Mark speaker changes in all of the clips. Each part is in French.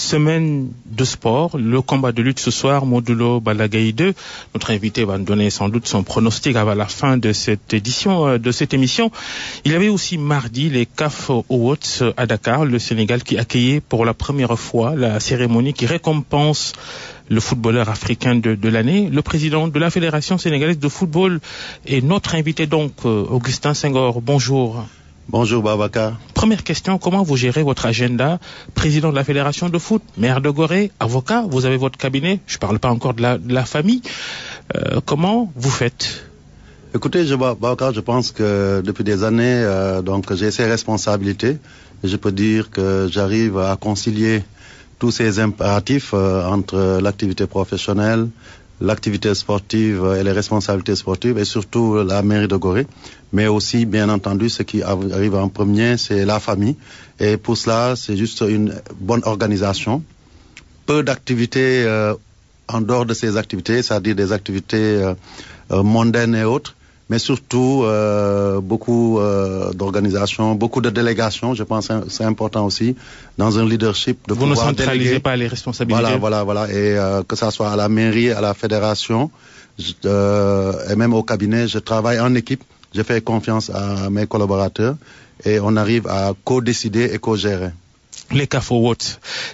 Speaker 1: Semaine de sport, le combat de lutte ce soir, Modulo Baldagaï 2. Notre invité va nous donner sans doute son pronostic avant la fin de cette édition, de cette émission. Il y avait aussi mardi les CAF Awards à Dakar, le Sénégal qui accueillait pour la première fois la cérémonie qui récompense le footballeur africain de l'année. Le président de la Fédération sénégalaise de football est notre invité donc, Augustin Senghor. Bonjour.
Speaker 2: Bonjour Babacar.
Speaker 1: Première question, comment vous gérez votre agenda? Président de la Fédération de foot, maire de Gorée, avocat, vous avez votre cabinet, je ne parle pas encore de la famille. Comment vous faites?
Speaker 2: Écoutez, Babacar, je pense que depuis des années, donc j'ai ces responsabilités. Et je peux dire que j'arrive à concilier tous ces impératifs entre l'activité professionnelle, l'activité sportive et les responsabilités sportives et surtout la mairie de Gorée. Mais aussi, bien entendu, ce qui arrive en premier, c'est la famille. Et pour cela, c'est juste une bonne organisation. Peu d'activités en dehors de ces activités, c'est-à-dire des activités mondaines et autres. Mais surtout, beaucoup d'organisations, beaucoup de délégations. Je pense que c'est important aussi, dans un leadership, de pouvoir déléguer.
Speaker 1: Vous ne centralisez pas les responsabilités.
Speaker 2: Voilà. Et que ça soit à la mairie, à la fédération, et même au cabinet, je travaille en équipe. Je fais confiance à mes collaborateurs et on arrive à co-décider et co-gérer.
Speaker 1: Les CAF Awards,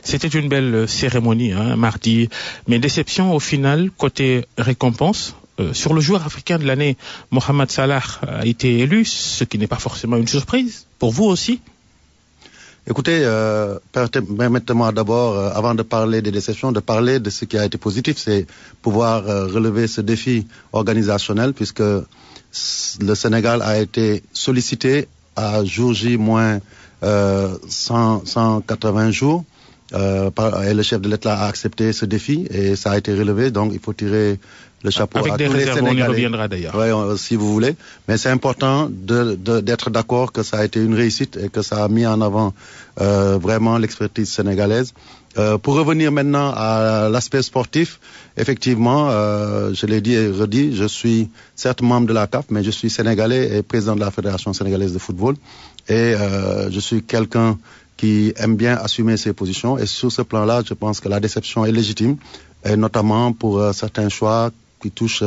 Speaker 1: c'était une belle cérémonie, mardi. Mais déception au final, côté récompense. Sur le joueur africain de l'année, Mohamed Salah a été élu, ce qui n'est pas forcément une surprise. Pour vous aussi?
Speaker 2: Écoutez, permettez-moi d'abord, avant de parler des déceptions, de parler de ce qui a été positif, c'est pouvoir relever ce défi organisationnel, puisque le Sénégal a été sollicité à jour J moins 180 jours et le chef de l'État a accepté ce défi et ça a été relevé, donc il faut tirer le chapeau
Speaker 1: avec
Speaker 2: à
Speaker 1: des
Speaker 2: tous les
Speaker 1: réserves,
Speaker 2: Sénégalais.
Speaker 1: on y reviendra d'ailleurs.
Speaker 2: Oui, si vous voulez. Mais c'est important d'être d'accord que ça a été une réussite et que ça a mis en avant vraiment l'expertise sénégalaise. Pour revenir maintenant à l'aspect sportif, effectivement, je l'ai dit et redit, je suis certes membre de la CAF, mais je suis sénégalais et président de la Fédération sénégalaise de football. Et je suis quelqu'un qui aime bien assumer ses positions. Et sur ce plan-là, je pense que la déception est légitime, et notamment pour certains choix qui touchent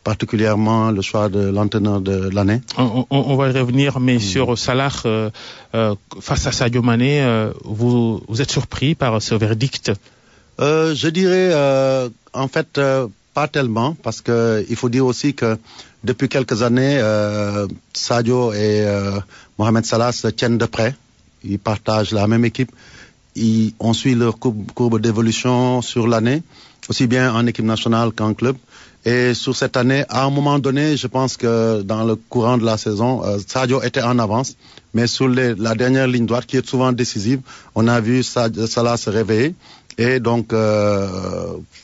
Speaker 2: particulièrement le choix de l'entraîneur de l'année.
Speaker 1: On va y revenir, mais sur Salah, face à Sadio Mané, vous êtes surpris par ce verdict?
Speaker 2: Je dirais, en fait, pas tellement, parce que il faut dire aussi que depuis quelques années, Sadio et Mohamed Salah se tiennent de près. Ils partagent la même équipe. On suit leur courbe d'évolution sur l'année, aussi bien en équipe nationale qu'en club. Et sur cette année, à un moment donné, je pense que dans le courant de la saison, Sadio était en avance. Mais sur la dernière ligne droite, qui est souvent décisive, on a vu Salah se réveiller et donc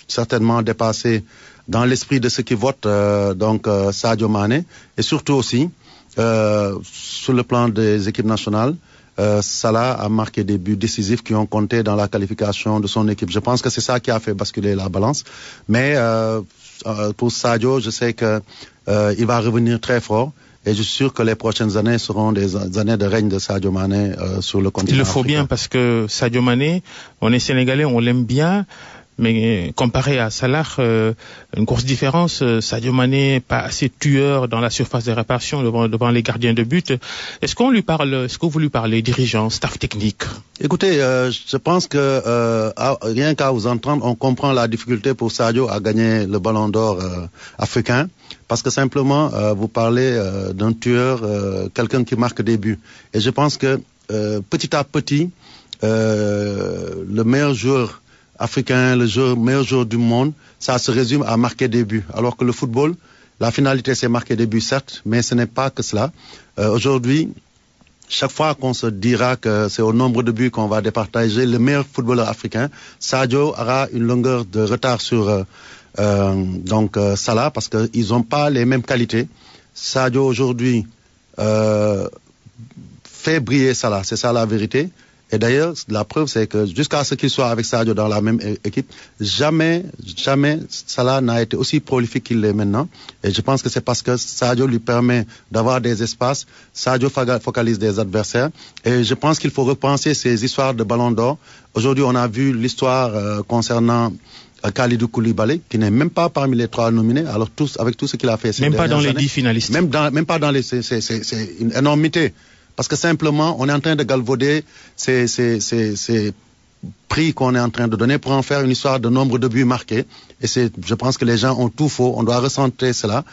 Speaker 2: certainement dépasser dans l'esprit de ceux qui votent Sadio Mané. Et surtout aussi, sur le plan des équipes nationales, Salah a marqué des buts décisifs qui ont compté dans la qualification de son équipe. Je pense que c'est ça qui a fait basculer la balance. Mais pour Sadio, je sais que il va revenir très fort. Et je suis sûr que les prochaines années seront des années de règne de Sadio Mané sur le continent.
Speaker 1: Il le faut
Speaker 2: africain.
Speaker 1: bien parce que Sadio Mané, on est sénégalais, on l'aime bien. Mais comparé à Salah, une grosse différence. Sadio Mané pas assez tueur dans la surface de réparation devant les gardiens de but. Est-ce que vous lui parlez, dirigeants, staff technique?
Speaker 2: Écoutez, je pense que rien qu'à vous entendre, on comprend la difficulté pour Sadio à gagner le Ballon d'Or africain, parce que simplement vous parlez d'un tueur, quelqu'un qui marque des buts. Et je pense que petit à petit, le meilleur joueur africain, meilleur joueur du monde, ça se résume à marquer des buts. Alors que le football, la finalité c'est marquer des buts certes, mais ce n'est pas que cela. Aujourd'hui, chaque fois qu'on se dira que c'est au nombre de buts qu'on va départager le meilleur footballeur africain, Sadio aura une longueur de retard sur Salah, parce qu'ils n'ont pas les mêmes qualités. Sadio aujourd'hui fait briller Salah, c'est ça la vérité. Et d'ailleurs, la preuve, c'est que jusqu'à ce qu'il soit avec Sadio dans la même équipe, jamais Salah n'a été aussi prolifique qu'il l'est maintenant. Et je pense que c'est parce que Sadio lui permet d'avoir des espaces. Sadio focalise des adversaires. Et je pense qu'il faut repenser ces histoires de ballon d'or. Aujourd'hui, on a vu l'histoire concernant Kalidou Koulibaly, qui n'est même pas parmi les 3 nominés, alors avec tout ce qu'il a fait ces
Speaker 1: dernières années. Même pas dans
Speaker 2: les
Speaker 1: 10 finalistes.
Speaker 2: Même pas dans les... C'est une énormité. Parce que simplement, on est en train de galvauder ces prix qu'on est en train de donner pour en faire une histoire de nombre de buts marqués. Et je pense que les gens ont tout faux. On doit recentrer cela.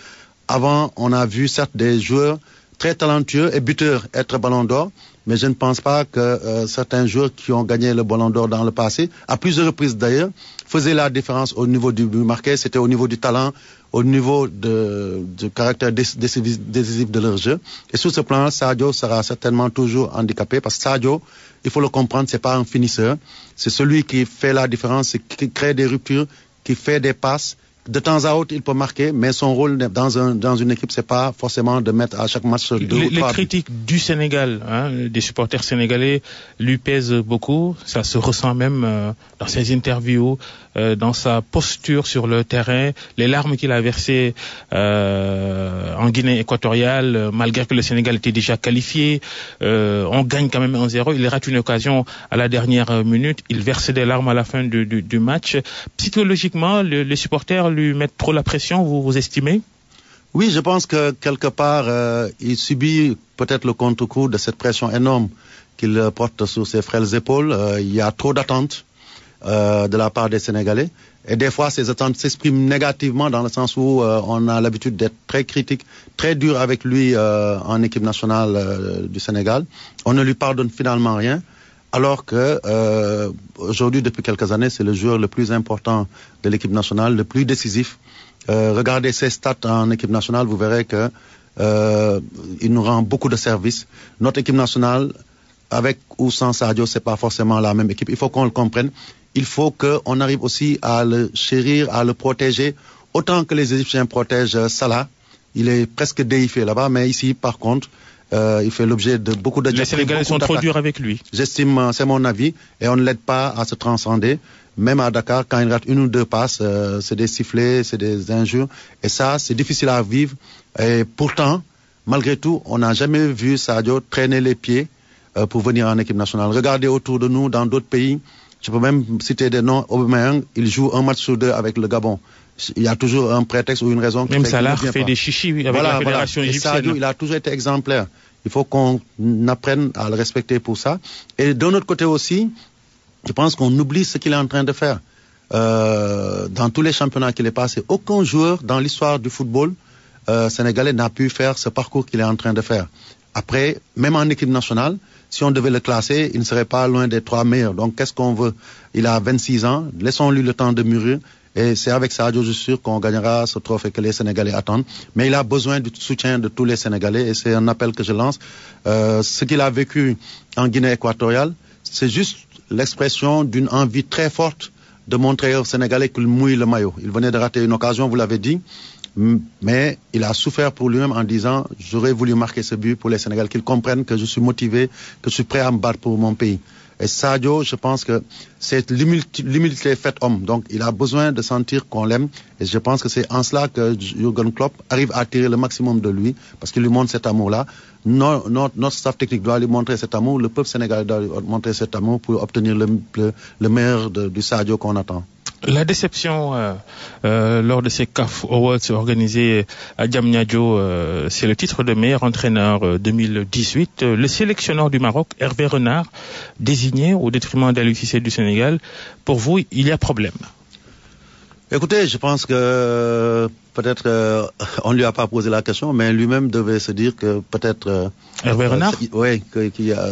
Speaker 2: Avant, on a vu certes des joueurs très talentueux et buteurs être ballon d'or, mais je ne pense pas que certains joueurs qui ont gagné le ballon d'or dans le passé, à plusieurs reprises d'ailleurs, faisaient la différence au niveau du but marqué. C'était au niveau du talent, au niveau du caractère décisif de leur jeu. Et sur ce plan, Sadio sera certainement toujours handicapé parce que Sadio, il faut le comprendre, c'est pas un finisseur. C'est celui qui fait la différence, qui crée des ruptures, qui fait des passes. De temps à autre, il peut marquer, mais son rôle dans une équipe, c'est pas forcément de mettre à chaque match 2 ou 3.
Speaker 1: Les critiques du Sénégal, des supporters sénégalais, lui pèsent beaucoup. Ça se ressent même dans ses interviews, dans sa posture sur le terrain, les larmes qu'il a versées en Guinée équatoriale, malgré que le Sénégal était déjà qualifié. On gagne quand même 1-0. Il rate une occasion à la dernière minute. Il verse des larmes à la fin du match. Psychologiquement, les supporters lui mettent trop la pression, vous estimez?
Speaker 2: Oui, je pense que quelque part, il subit peut-être le contre-coup de cette pression énorme qu'il porte sur ses frêles épaules. Il y a trop d'attentes de la part des Sénégalais. Et des fois, ces attentes s'expriment négativement dans le sens où on a l'habitude d'être très critique, très dur avec lui en équipe nationale du Sénégal. On ne lui pardonne finalement rien. Alors que aujourd'hui, depuis quelques années, c'est le joueur le plus important de l'équipe nationale, le plus décisif. Regardez ses stats en équipe nationale, vous verrez que il nous rend beaucoup de services. Notre équipe nationale, avec ou sans Sadio, c'est pas forcément la même équipe. Il faut qu'on le comprenne. Il faut qu'on arrive aussi à le chérir, à le protéger, autant que les Égyptiens protègent Salah. Il est presque déifié là-bas, mais ici, par contre, il fait l'objet de beaucoup de...
Speaker 1: Les Sénégalais sont trop durs avec lui.
Speaker 2: J'estime, c'est mon avis, et on ne l'aide pas à se transcender. Même à Dakar, quand il rate 1 ou 2 passes, c'est des sifflets, c'est des injures. Et ça, c'est difficile à vivre. Et pourtant, malgré tout, on n'a jamais vu Sadio traîner les pieds pour venir en équipe nationale. Regardez autour de nous, dans d'autres pays. Je peux même citer des noms. Aubameyang, il joue 1 match sur 2 avec le Gabon. Il y a toujours un prétexte ou une raison.
Speaker 1: Même Salah fait des chichis avec la fédération égyptienne.
Speaker 2: Et Sadio, il a toujours été exemplaire. Il faut qu'on apprenne à le respecter pour ça. Et d'un autre côté aussi, je pense qu'on oublie ce qu'il est en train de faire. Dans tous les championnats qu'il est passé, aucun joueur dans l'histoire du football sénégalais n'a pu faire ce parcours qu'il est en train de faire. Après, même en équipe nationale, si on devait le classer, il ne serait pas loin des 3 meilleurs. Donc, qu'est-ce qu'on veut? Il a 26 ans, laissons-lui le temps de mûrir. Et c'est avec Sadio, je suis sûr qu'on gagnera ce trophée que les Sénégalais attendent. Mais il a besoin du soutien de tous les Sénégalais et c'est un appel que je lance. Ce qu'il a vécu en Guinée équatoriale, c'est juste l'expression d'une envie très forte de montrer aux Sénégalais qu'il mouille le maillot. Il venait de rater une occasion, vous l'avez dit, mais il a souffert pour lui-même en disant « J'aurais voulu marquer ce but pour les Sénégalais, qu'ils comprennent que je suis motivé, que je suis prêt à me battre pour mon pays ». Et Sadio, je pense que c'est l'humilité faite homme. Donc, il a besoin de sentir qu'on l'aime. Et je pense que c'est en cela que Jürgen Klopp arrive à tirer le maximum de lui, parce qu'il lui montre cet amour-là. Notre staff technique doit lui montrer cet amour. Le peuple sénégalais doit lui montrer cet amour pour obtenir le meilleur du Sadio qu'on attend.
Speaker 1: La déception lors de ces CAF Awards organisés à Diamniadio, c'est le titre de meilleur entraîneur 2018. Le sélectionneur du Maroc, Hervé Renard, désigné au détriment d'Aliou Cissé du Sénégal. Pour vous, il y a problème?
Speaker 2: Écoutez, je pense que peut-être on ne lui a pas posé la question, mais lui-même devait se dire que peut-être...
Speaker 1: Hervé Renard?
Speaker 2: Oui,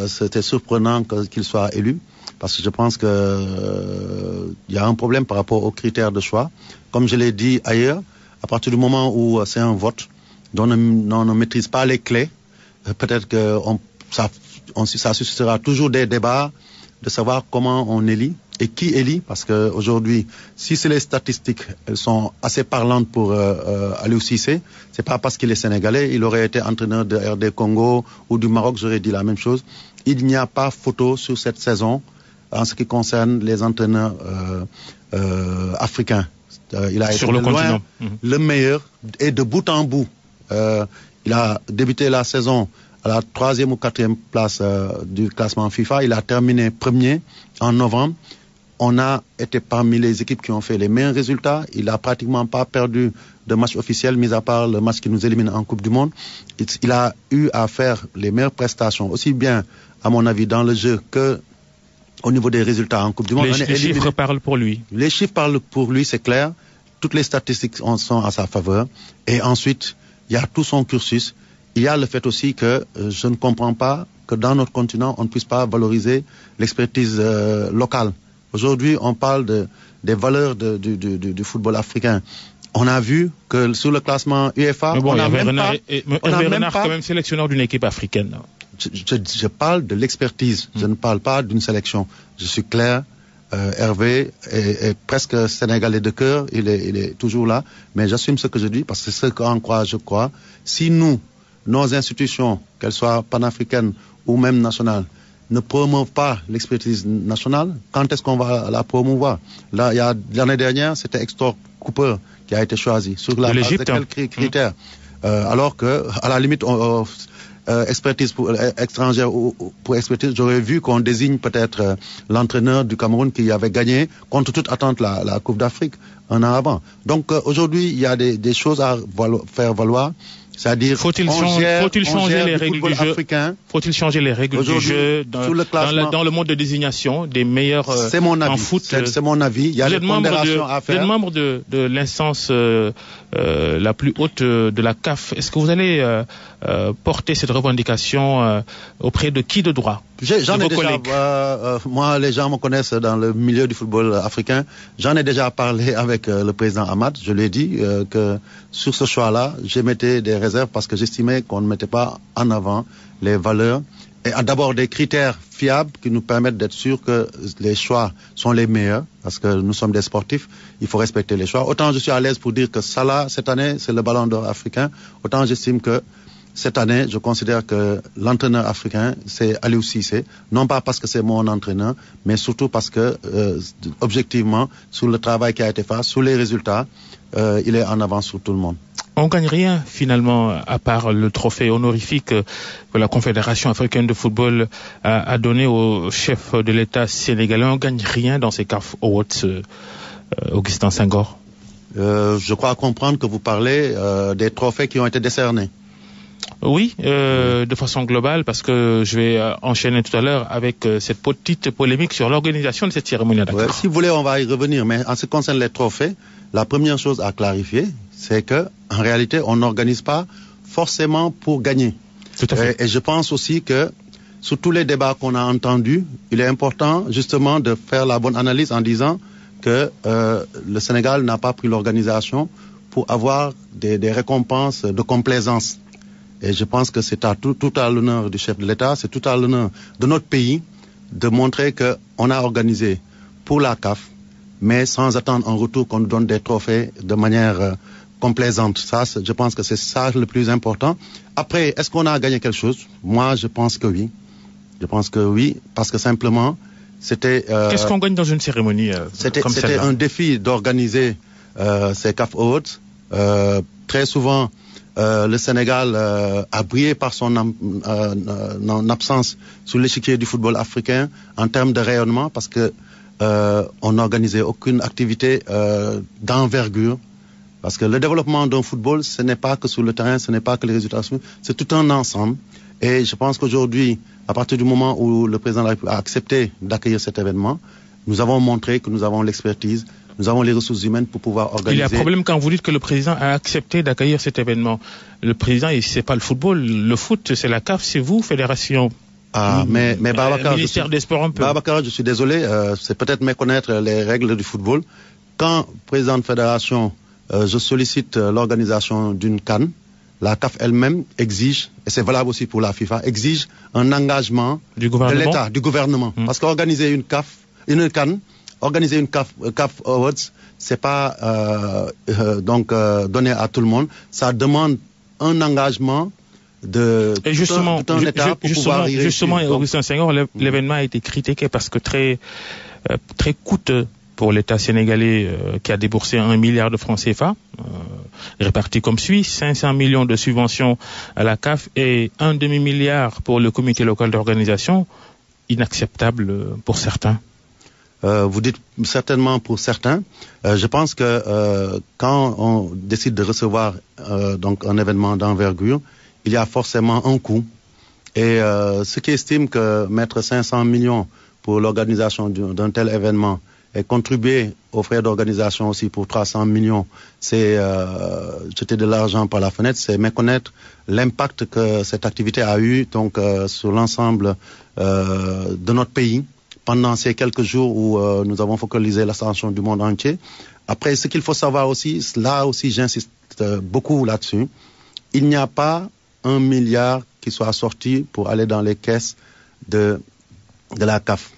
Speaker 2: c'était surprenant qu'il soit élu. Parce que je pense que il y a un problème par rapport aux critères de choix. Comme je l'ai dit ailleurs, à partir du moment où c'est un vote dont on ne maîtrise pas les clés, peut-être que ça suscitera toujours des débats de savoir comment on élit et qui élit. Parce que aujourd'hui, si c'est les statistiques, elles sont assez parlantes pour Aliou Cissé. C'est pas parce qu'il est sénégalais, il aurait été entraîneur de RD Congo ou du Maroc, j'aurais dit la même chose. il n'y a pas photo sur cette saison en ce qui concerne les entraîneurs africains. Il a été
Speaker 1: sur le continent.
Speaker 2: Le meilleur et de bout en bout. Il a débuté la saison à la 3e ou 4e place du classement FIFA. Il a terminé premier en novembre. On a été parmi les équipes qui ont fait les meilleurs résultats. Il n'a pratiquement pas perdu de match officiel, mis à part le match qui nous élimine en Coupe du Monde. Il a eu à faire les meilleures prestations, aussi bien, à mon avis, dans le jeu que au niveau des résultats en Coupe du Monde.
Speaker 1: Les chiffres parlent pour lui.
Speaker 2: Les chiffres parlent pour lui, c'est clair. Toutes les statistiques sont à sa faveur. Et ensuite, il y a tout son cursus. Il y a le fait aussi que je ne comprends pas que dans notre continent, on ne puisse pas valoriser l'expertise locale. Aujourd'hui, on parle des valeurs du football africain. On a vu que sur le classement UEFA,
Speaker 1: mais bon,
Speaker 2: on a même pas...
Speaker 1: Hervé Renard, quand même sélectionneur d'une équipe africaine.
Speaker 2: Je parle de l'expertise, je ne parle pas d'une sélection. Je suis clair, Hervé est presque sénégalais de cœur, il est toujours là, mais j'assume ce que je dis parce que c'est ce qu'en quoi je crois. Si nous, nos institutions, qu'elles soient panafricaines ou même nationales, ne promeuvent pas l'expertise nationale, quand est-ce qu'on va la promouvoir? Là, l'année dernière, c'était Hector Cooper qui a été choisi. Sur la base de quels critères? Alors que, à la limite, expertise étrangère ou pour expertise, j'aurais vu qu'on désigne peut-être l'entraîneur du Cameroun qui avait gagné contre toute attente la Coupe d'Afrique un an avant. Donc aujourd'hui, il y a des choses à faire valoir. C'est-à-dire,
Speaker 1: faut-il changer les règles du jeu africain. Faut-il changer les règles du jeu dans le mode de désignation des meilleurs en foot?
Speaker 2: C'est mon avis. Il y a des pondérations à faire.
Speaker 1: Vous êtes membre de l'instance la plus haute de la CAF. Est-ce que vous allez porter cette revendication auprès de qui de droit?
Speaker 2: J'en ai déjà, moi, les gens me connaissent dans le milieu du football africain. J'en ai déjà parlé avec le président Hamad. Je lui ai dit que sur ce choix-là, j'émettais des réserves parce que j'estimais qu'on ne mettait pas en avant les valeurs et d'abord des critères fiables qui nous permettent d'être sûrs que les choix sont les meilleurs parce que nous sommes des sportifs, il faut respecter les choix. Autant je suis à l'aise pour dire que Salah, cette année, c'est le ballon d'or africain, autant j'estime que cette année, je considère que l'entraîneur africain, c'est Aliou Cissé, non pas parce que c'est mon entraîneur, mais surtout parce que, objectivement, sur le travail qui a été fait, sur les résultats, il est en avance sur tout le monde.
Speaker 1: On gagne rien finalement à part le trophée honorifique que la Confédération africaine de football a donné au chef de l'État sénégalais. On gagne rien dans ces CAF Awards, Augustin Senghor.
Speaker 2: Je crois comprendre que vous parlez des trophées qui ont été décernés.
Speaker 1: Oui, de façon globale, parce que je vais enchaîner tout à l'heure avec cette petite polémique sur l'organisation de cette cérémonie à Dakar.
Speaker 2: Ouais, si vous voulez, on va y revenir, mais en ce qui concerne les trophées, la première chose à clarifier, c'est que en réalité, on n'organise pas forcément pour gagner.
Speaker 1: Tout à fait.
Speaker 2: Et je pense aussi que sur tous les débats qu'on a entendus, il est important justement de faire la bonne analyse en disant que le Sénégal n'a pas pris l'organisation pour avoir des récompenses de complaisance. Et je pense que c'est tout à l'honneur du chef de l'État, c'est tout à l'honneur de notre pays de montrer qu'on a organisé pour la CAF, mais sans attendre en retour qu'on nous donne des trophées de manière complaisante. Ça, je pense que c'est ça le plus important. Après, est-ce qu'on a gagné quelque chose? Moi, je pense que oui. Je pense que oui, parce que simplement, c'était...
Speaker 1: Qu'est-ce qu'on gagne dans une cérémonie comme celle-là?
Speaker 2: C'était un défi d'organiser ces CAF Awards. Très souvent, le Sénégal a brillé par son absence sur l'échiquier du football africain en termes de rayonnement parce que on n'organisait aucune activité d'envergure. Parce que le développement d'un football, ce n'est pas que sur le terrain, ce n'est pas que les résultats, c'est tout un ensemble. Et je pense qu'aujourd'hui, à partir du moment où le président de la République a accepté d'accueillir cet événement, nous avons montré que nous avons l'expertise, nous avons les ressources humaines pour pouvoir organiser.
Speaker 1: Il y a un problème quand vous dites que le président a accepté d'accueillir cet événement. Le président, c'est pas le football. Le foot, c'est la CAF, c'est vous, fédération.
Speaker 2: Ah, mais Babacar,
Speaker 1: ministère des Sports un peu.
Speaker 2: Babacar, je suis désolé, c'est peut-être méconnaître les règles du football. Quand président de fédération, je sollicite l'organisation d'une CAN, la CAF elle-même exige, et c'est valable aussi pour la FIFA, exige un engagement de l'État, du gouvernement. Parce qu'organiser une CAN, organiser une CAF Awards, c'est pas donné à tout le monde. Ça demande un engagement
Speaker 1: Et justement,
Speaker 2: tout un État pour pouvoir y réussir.
Speaker 1: Justement, Augustin Senghor, l'événement a été critiqué parce que très coûteux pour l'État sénégalais qui a déboursé 1 milliard de francs CFA, répartis comme suit: 500 millions de subventions à la CAF et un demi-milliard pour le comité local d'organisation. Inacceptable pour certains.
Speaker 2: Vous dites certainement pour certains. Je pense que quand on décide de recevoir donc un événement d'envergure, il y a forcément un coût. Et ceux qui estiment que mettre 500 millions pour l'organisation d'un tel événement et contribuer aux frais d'organisation aussi pour 300 millions, c'est jeter de l'argent par la fenêtre, c'est méconnaître l'impact que cette activité a eu donc sur l'ensemble de notre pays pendant ces quelques jours où nous avons focalisé l'attention du monde entier. Après, ce qu'il faut savoir aussi, là aussi j'insiste beaucoup là-dessus, il n'y a pas 1 milliard qui soit sorti pour aller dans les caisses de la CAF.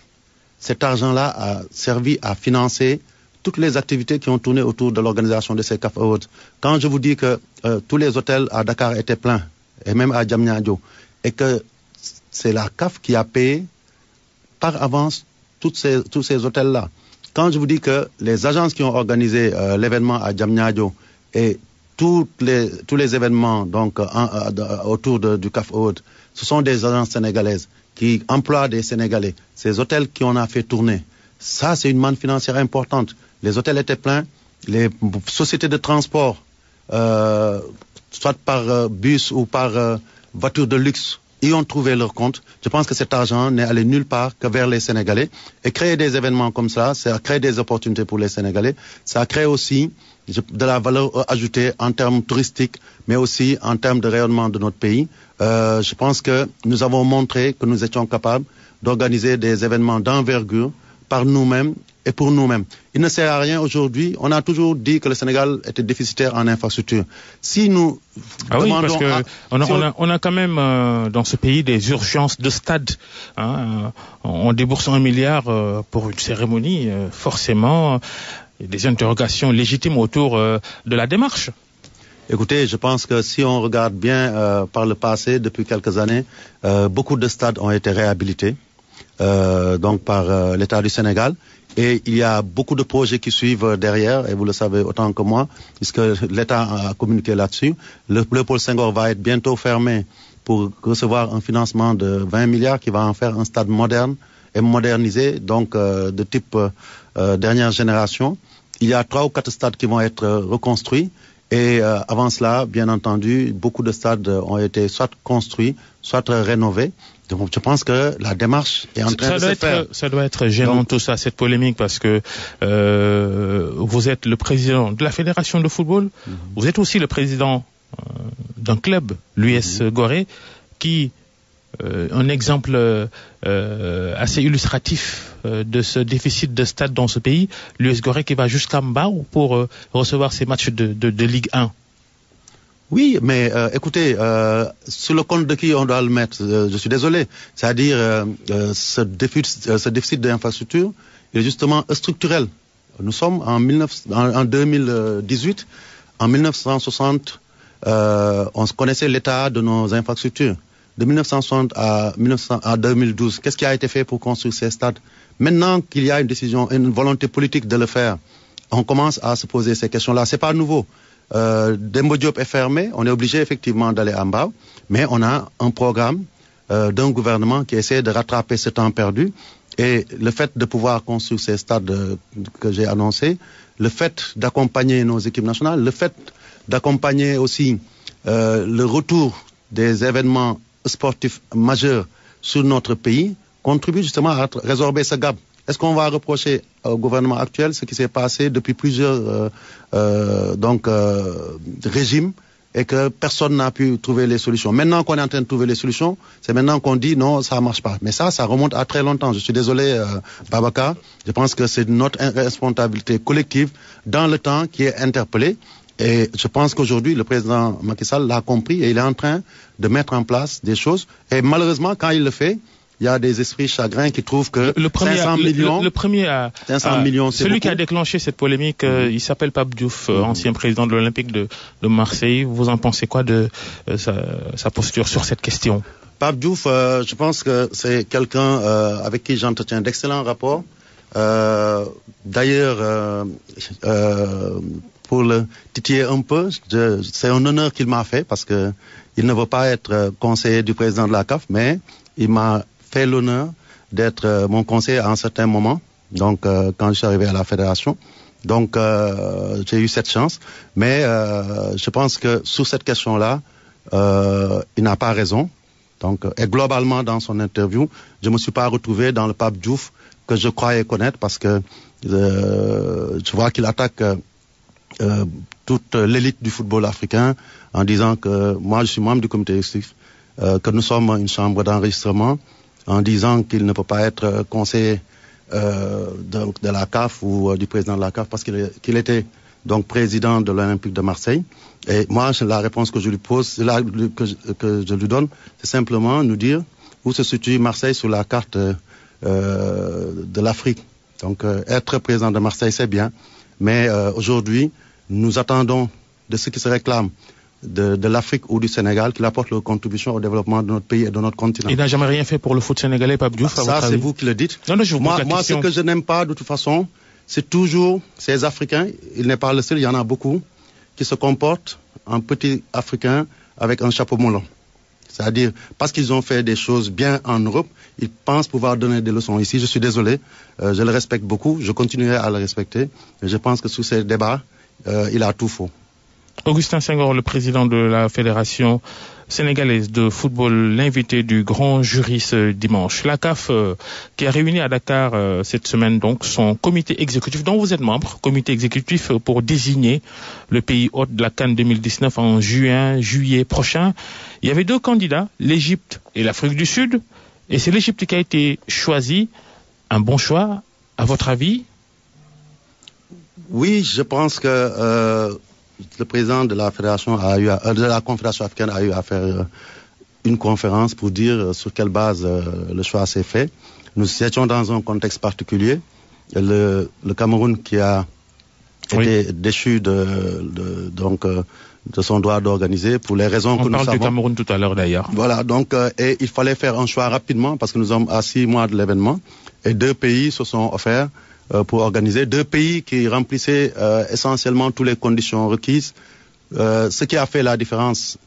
Speaker 2: Cet argent-là a servi à financer toutes les activités qui ont tourné autour de l'organisation de ces CAF Awards. Quand je vous dis que tous les hôtels à Dakar étaient pleins, et même à Diamniadio, et que c'est la CAF qui a payé par avance tous ces hôtels-là. Quand je vous dis que les agences qui ont organisé l'événement à Diamniadio et tous les événements donc autour du CAF Award, ce sont des agences sénégalaises qui emploient des Sénégalais. Ces hôtels qui on a fait tourner, ça c'est une manne financière importante. Les hôtels étaient pleins, les sociétés de transport, soit par bus ou par voiture de luxe, y ont trouvé leur compte. Je pense que cet argent n'est allé nulle part que vers les Sénégalais. Et créer des événements comme ça a créé des opportunités pour les Sénégalais. Ça a créé aussi de la valeur ajoutée en termes touristiques, mais aussi en termes de rayonnement de notre pays. Je pense que nous avons montré que nous étions capables d'organiser des événements d'envergure par nous-mêmes et pour nous-mêmes. Il ne sert à rien aujourd'hui. On a toujours dit que le Sénégal était déficitaire en infrastructure. Si nous
Speaker 1: demandons parce que on a quand même dans ce pays des urgences de stade. On débourse 1 milliard pour une cérémonie. Forcément, il y a des interrogations légitimes autour de la démarche.
Speaker 2: Écoutez, je pense que si on regarde bien par le passé, depuis quelques années, beaucoup de stades ont été réhabilités donc par l'État du Sénégal. Et il y a beaucoup de projets qui suivent derrière, et vous le savez autant que moi, puisque l'État a communiqué là-dessus. Le Léopold Senghor va être bientôt fermé pour recevoir un financement de 20 milliards qui va en faire un stade moderne et modernisé, donc de type dernière génération. Il y a 3 ou 4 stades qui vont être reconstruits. Et avant cela, bien entendu, beaucoup de stades ont été soit construits, soit rénovés. Donc je pense que la démarche est en train de se faire.
Speaker 1: Ça doit être gênant. Donc, tout ça, cette polémique, parce que vous êtes le président de la Fédération de football, vous êtes aussi le président d'un club, l'US Gorée, qui un exemple assez illustratif de ce déficit de stade dans ce pays, l'US Gorée qui va jusqu'à Mbao pour recevoir ces matchs de Ligue 1.
Speaker 2: Oui, mais écoutez, sur le compte de qui on doit le mettre, je suis désolé. C'est-à-dire, ce déficit d'infrastructure, il est justement structurel. Nous sommes en 2018. En 1960, on connaissait l'état de nos infrastructures. De 1960 à 2012, qu'est-ce qui a été fait pour construire ces stades? Maintenant qu'il y a une décision, une volonté politique de le faire, on commence à se poser ces questions-là. C'est pas nouveau. Demba Diop est fermé, on est obligé effectivement d'aller à Mbao, mais on a un programme d'un gouvernement qui essaie de rattraper ce temps perdu. Et le fait de pouvoir construire ces stades que j'ai annoncés, le fait d'accompagner nos équipes nationales, le fait d'accompagner aussi le retour des événements sportifs majeurs sur notre pays, contribue justement à résorber ce gap. Est-ce qu'on va reprocher au gouvernement actuel ce qui s'est passé depuis plusieurs régimes et que personne n'a pu trouver les solutions? Maintenant qu'on est en train de trouver les solutions, c'est maintenant qu'on dit non, ça ne marche pas. Mais ça remonte à très longtemps. Je suis désolé, Babacar. Je pense que c'est notre responsabilité collective dans le temps qui est interpellée. Et je pense qu'aujourd'hui, le président Macky Sall l'a compris et il est en train de mettre en place des choses. Et malheureusement, quand il le fait, il y a des esprits chagrins qui trouvent que 500 millions...
Speaker 1: Celui qui a déclenché cette polémique, il s'appelle Pape Diouf, ancien président de l'Olympique de Marseille. Vous en pensez quoi de sa posture sur cette question?
Speaker 2: Pape Diouf, je pense que c'est quelqu'un avec qui j'entretiens d'excellents rapports. D'ailleurs, pour le titiller un peu, c'est un honneur qu'il m'a fait parce que il ne veut pas être conseiller du président de la CAF, mais il m'a fait l'honneur d'être mon conseiller à un certain moment, donc quand je suis arrivé à la fédération. Donc j'ai eu cette chance, mais je pense que sur cette question-là, il n'a pas raison. Donc, et globalement dans son interview, je me suis pas retrouvé dans le Pape Diouf que je croyais connaître parce que je vois qu'il attaque toute l'élite du football africain en disant que moi je suis membre du comité exécutif, que nous sommes une chambre d'enregistrement, en disant qu'il ne peut pas être conseiller de la CAF ou du président de la CAF parce qu'il était donc président de l'Olympique de Marseille. Et moi, la réponse que je lui pose, que je lui donne, c'est simplement nous dire où se situe Marseille sur la carte de l'Afrique. Donc, être président de Marseille, c'est bien. Mais aujourd'hui, nous attendons de ceux qui se réclament de l'Afrique ou du Sénégal qu'il apporte leur contribution au développement de notre pays et de notre continent.
Speaker 1: Il n'a jamais rien fait pour le foot sénégalais, Pape Diouf, à votre avis?
Speaker 2: Ça, c'est vous qui le dites.
Speaker 1: Non, je vous pose la question.
Speaker 2: Moi, ce que je n'aime pas, de toute façon, c'est toujours ces Africains, il n'est pas le seul, il y en a beaucoup, qui se comportent en petits Africains avec un chapeau melon. C'est-à-dire, parce qu'ils ont fait des choses bien en Europe, ils pensent pouvoir donner des leçons ici. Je suis désolé, je le respecte beaucoup, je continuerai à le respecter. Mais je pense que sous ces débats, il a tout faux.
Speaker 1: Augustin Senghor, le président de la Fédération sénégalaise de football, l'invité du grand jury ce dimanche. La CAF qui a réuni à Dakar cette semaine donc son comité exécutif dont vous êtes membre, comité exécutif pour désigner le pays hôte de la CAN 2019 en juillet prochain. Il y avait deux candidats, l'Égypte et l'Afrique du Sud, et c'est l'Égypte qui a été choisie. Un bon choix, à votre avis?
Speaker 2: Oui, je pense que le président de la fédération de la Confédération africaine a eu à faire une conférence pour dire sur quelle base le choix s'est fait. Nous étions dans un contexte particulier. Le Cameroun qui a été déchu de son droit d'organiser pour les raisons que nous savons. On
Speaker 1: parle du Cameroun tout à l'heure d'ailleurs.
Speaker 2: Voilà, donc et il fallait faire un choix rapidement parce que nous sommes à 6 mois de l'événement et 2 pays se sont offerts pour organiser, 2 pays qui remplissaient essentiellement toutes les conditions requises. Ce qui a fait la différence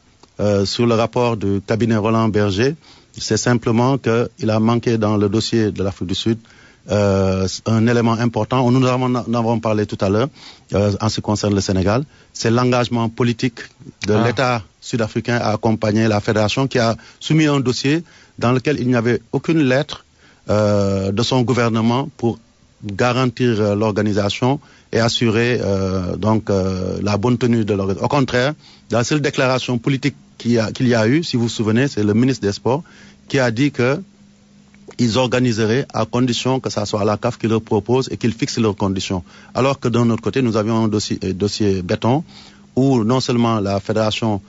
Speaker 2: sur le rapport du cabinet Roland Berger, c'est simplement qu'il a manqué dans le dossier de l'Afrique du Sud un élément important, nous en avons parlé tout à l'heure, en ce qui concerne le Sénégal, c'est l'engagement politique de l'État sud-africain à accompagner la fédération qui a soumis un dossier dans lequel il n'y avait aucune lettre de son gouvernement pour garantir l'organisation et assurer la bonne tenue de l'organisation. Au contraire, la seule déclaration politique qu'il y a eu, si vous vous souvenez, c'est le ministre des Sports qui a dit que ils organiseraient à condition que ça soit la CAF qui leur propose et qu'ils fixent leurs conditions. Alors que d'un autre côté, nous avions un dossier béton où non seulement la fédération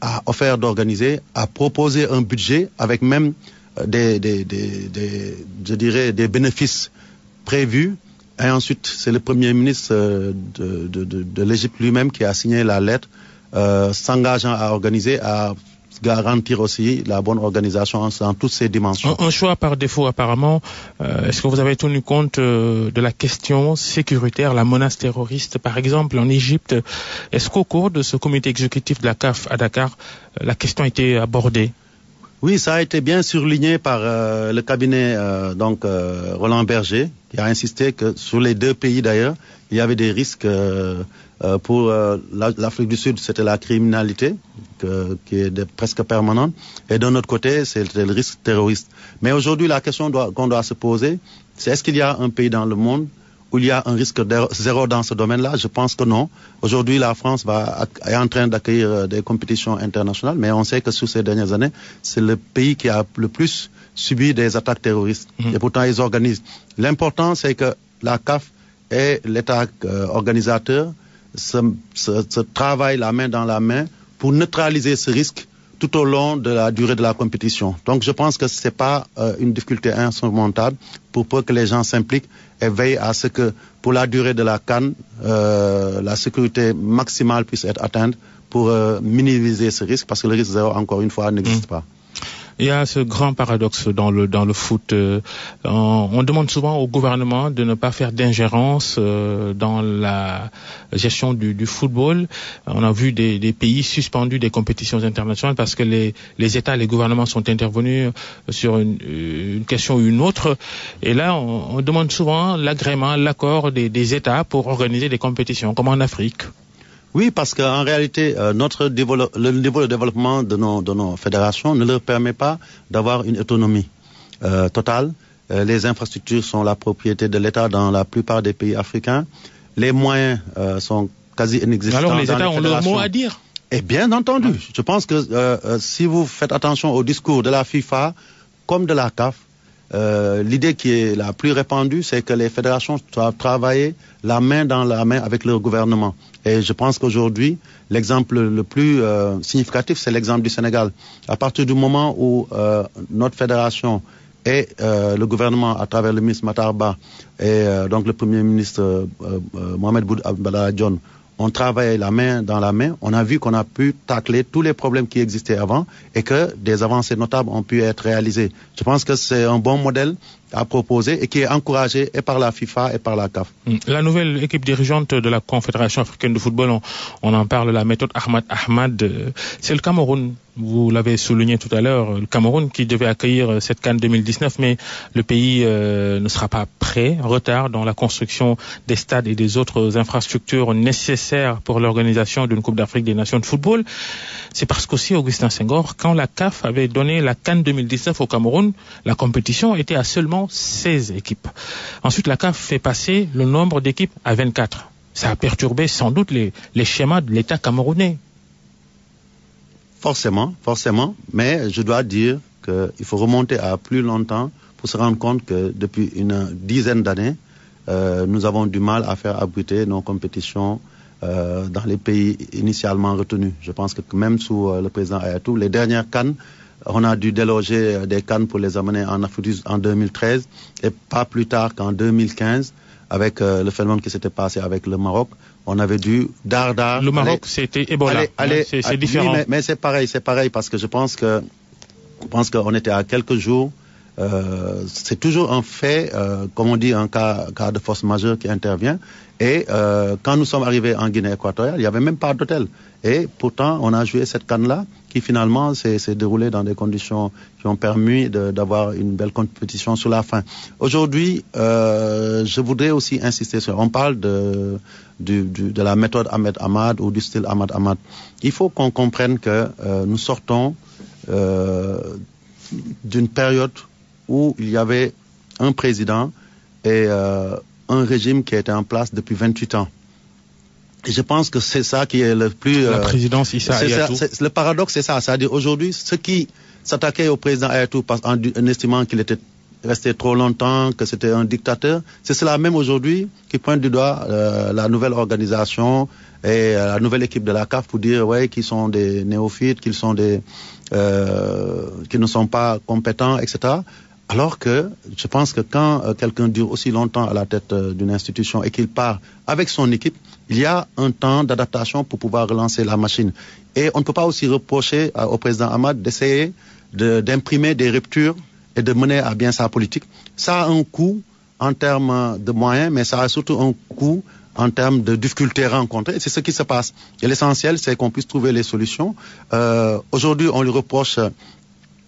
Speaker 2: a offert d'organiser, a proposé un budget avec même des bénéfices prévus. Et ensuite, c'est le premier ministre de l'Égypte lui-même qui a signé la lettre s'engageant à organiser, à garantir aussi la bonne organisation dans toutes ces dimensions.
Speaker 1: Un choix par défaut apparemment. Est-ce que vous avez tenu compte de la question sécuritaire, la menace terroriste par exemple en Égypte? Est-ce qu'au cours de ce comité exécutif de la CAF à Dakar, la question a été abordée?
Speaker 2: Oui, ça a été bien surligné par le cabinet Roland Berger, qui a insisté que sur les 2 pays d'ailleurs, il y avait des risques pour l'Afrique du Sud, c'était la criminalité qui est presque permanente, et d'un autre côté, c'était le risque terroriste. Mais aujourd'hui, la question qu'on doit se poser, c'est est-ce qu'il y a un pays dans le monde où il y a un risque zéro dans ce domaine-là? Je pense que non. Aujourd'hui, la France est en train d'accueillir des compétitions internationales, mais on sait que sous ces dernières années, c'est le pays qui a le plus subi des attaques terroristes. Et pourtant, ils organisent. L'important, c'est que la CAF et l'État organisateur se travaillent la main dans la main pour neutraliser ce risque, tout au long de la durée de la compétition. Donc je pense que c'est pas une difficulté insurmontable pour peu que les gens s'impliquent et veillent à ce que pour la durée de la CAN, la sécurité maximale puisse être atteinte pour minimiser ce risque, parce que le risque zéro, encore une fois, n'existe pas.
Speaker 1: Il y a ce grand paradoxe dans le foot. On demande souvent au gouvernement de ne pas faire d'ingérence dans la gestion du football. On a vu des pays suspendus des compétitions internationales parce que les États, les gouvernements sont intervenus sur une question ou une autre. Et là, on demande souvent l'agrément, l'accord des États pour organiser des compétitions, comme en Afrique.
Speaker 2: Oui, parce qu'en réalité, le niveau de développement de nos fédérations ne leur permet pas d'avoir une autonomie totale. Les infrastructures sont la propriété de l'État dans la plupart des pays africains. Les moyens sont quasi inexistants.
Speaker 1: Alors les États ont leur mot à dire.
Speaker 2: Et bien entendu, je pense que si vous faites attention au discours de la FIFA comme de la CAF, l'idée qui est la plus répandue, c'est que les fédérations doivent travailler la main dans la main avec leur gouvernement. Et je pense qu'aujourd'hui, l'exemple le plus significatif, c'est l'exemple du Sénégal. À partir du moment où notre fédération et le gouvernement, à travers le ministre Matar Ba et donc le premier ministre Mohamed Boun Abdallah Dionne, on travaille la main dans la main, on a vu qu'on a pu tacler tous les problèmes qui existaient avant et que des avancées notables ont pu être réalisées. Je pense que c'est un bon modèle à proposer et qui est encouragé et par la FIFA et par la CAF.
Speaker 1: La nouvelle équipe dirigeante de la Confédération africaine de football, on en parle, la méthode Ahmad, c'est le Cameroun. Vous l'avez souligné tout à l'heure, le Cameroun qui devait accueillir cette CAN 2019, mais le pays ne sera pas prêt, retard dans la construction des stades et des autres infrastructures nécessaires pour l'organisation d'une Coupe d'Afrique des Nations de football. C'est parce qu'aussi, Augustin Senghor, quand la CAF avait donné la CAN 2019 au Cameroun, la compétition était à seulement 16 équipes. Ensuite, la CAF fait passer le nombre d'équipes à 24. Ça a perturbé sans doute les schémas de l'État camerounais.
Speaker 2: Forcément, mais je dois dire qu'il faut remonter à plus longtemps pour se rendre compte que depuis une dizaine d'années, nous avons du mal à faire abriter nos compétitions dans les pays initialement retenus. Je pense que même sous le président Ayatou, les dernières CAN, on a dû déloger des CAN pour les amener en Afrique en 2013 et pas plus tard qu'en 2015 avec le phénomène qui s'était passé avec le Maroc. On avait dû dardard.
Speaker 1: Le Maroc, c'était Ebola. C'est différent.
Speaker 2: Oui, mais c'est pareil parce que je pense qu'on était à quelques jours. C'est toujours un fait, comme on dit, un cas de force majeure qui intervient. Et quand nous sommes arrivés en Guinée équatoriale, il n'y avait même pas d'hôtel. Et pourtant, on a joué cette CAN-là qui finalement s'est déroulée dans des conditions qui ont permis d'avoir une belle compétition sur la fin. Aujourd'hui, je voudrais aussi insister sur... On parle de la méthode Ahmad ou du style Ahmad. Il faut qu'on comprenne que nous sortons d'une période où il y avait un président et un régime qui était en place depuis 28 ans. Et je pense que c'est ça qui est le plus...
Speaker 1: la présidence Issa Ayatou.
Speaker 2: Le paradoxe, c'est ça. C'est-à-dire aujourd'hui, ceux qui s'attaquaient au président Ayatou en estimant qu'il était resté trop longtemps, que c'était un dictateur, c'est cela même aujourd'hui qui pointe du doigt la nouvelle organisation et la nouvelle équipe de la CAF pour dire qu'ils sont des néophytes, qu'ils ne sont pas compétents, etc. Alors que je pense que quand quelqu'un dure aussi longtemps à la tête d'une institution et qu'il part avec son équipe, il y a un temps d'adaptation pour pouvoir relancer la machine. Et on ne peut pas aussi reprocher au président Ahmad d'essayer d'imprimer des ruptures et de mener à bien sa politique. Ça a un coût en termes de moyens, mais ça a surtout un coût en termes de difficultés rencontrées. Et c'est ce qui se passe. Et l'essentiel, c'est qu'on puisse trouver les solutions. Aujourd'hui, on lui reproche